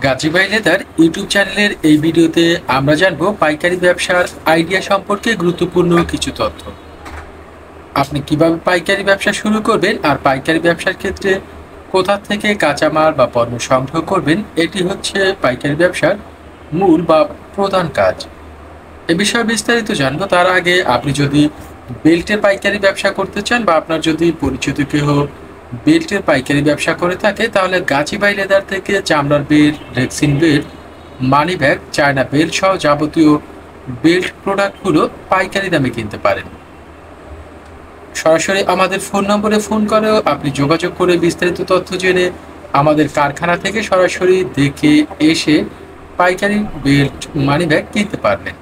গাজী ভাই leather YouTube চ্যানেলের এই ভিডিওতে আমরা জানবো পাইকারি ব্যবসার আইডিয়া সম্পর্কে গুরুত্বপূর্ণ কিছু তথ্য। আপনি কিভাবে পাইকারি ব্যবসা শুরু করবেন আর পাইকারি ব্যবসার ক্ষেত্রে কোথা থেকে কাঁচামাল বা পণ্য সংগ্রহ করবেন, এটি হচ্ছে পাইকারি ব্যবসার মূল বা প্রধান কাজ। এ বিষয়ে বিস্তারিত জানবো তার আগে আপনি যদি বেল্টের পাইকারি ব্যবসা করতে চান বা আপনার যদি পরিচিত কেউ বেল্টের পাইকারি ব্যবসা করে থাকে, তাহলে গাজী ভাই লেদার থেকে চামড়ার belt, rexine belt, money bag, China belt সহ যাবতীয় বেল্ট প্রোডাক্টগুলো পাইকারি দামে কিনতে পারেন। সরাসরি আমাদের ফোন নম্বরে ফোন করেও আপনি যোগাযোগ করে বিস্তারিত তথ্য জেনে আমাদের কারখানা থেকে সরাসরি দেখে এসে পাইকারি বেল্ট, মানি ব্যাগ কিনতে পারবেন।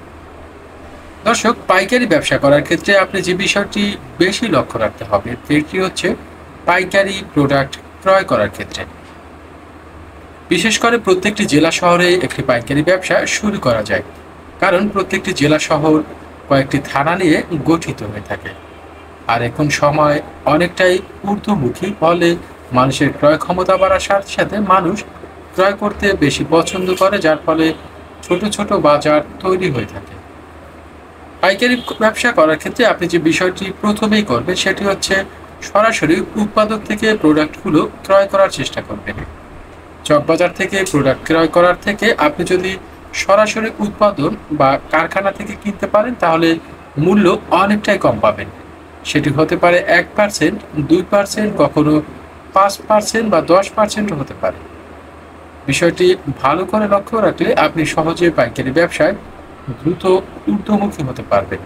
দর্শক, পাইকারি ব্যবসা করার ক্ষেত্রে আপনি যে বিষয়টি বেশি লক্ষ্য রাখতে হবে সেটি হচ্ছে পাইকারি প্রোডাক্ট ক্রয় করার ক্ষেত্রে। বিশেষ করে প্রত্যেকটি জেলা শহরে একটি পাইকারি ব্যবসা শুরু করা যায়, কারণ প্রত্যেকটি জেলা শহর কয়েকটি থানা নিয়ে গঠিত হয়ে থাকে। আর এখন সময় অনেকটাই ঊর্ধ্বমুখী, ফলে মানুষের ক্রয় ক্ষমতা বাড়ার সাথে সাথে মানুষ ক্রয় করতে বেশি পছন্দ করে, যার ফলে ছোট ছোট বাজার তৈরি হয়ে থাকে। পাইকারি ব্যবসা করার ক্ষেত্রে আপনি যে বিষয়টি প্রথমেই করবেন সেটি হচ্ছে সরাসরি উৎপাদক থেকে প্রোডাক্টগুলো ক্রয় করার চেষ্টা করবেন। চকবাজার থেকে প্রোডাক্ট ক্রয় করার থেকে আপনি যদি সরাসরি উৎপাদন বা কারখানা থেকে কিনতে পারেন, তাহলে মূল্য অনেকটাই কম পাবেন। সেটি হতে পারে 1%, 2%, কখনো 5% বা 10% হতে পারে। বিষয়টি ভালো করে লক্ষ্য রাখলে আপনি সহজে পাইকারি ব্যবসায় দ্রুত ঊর্ধ্বমুখী হতে পারবেন।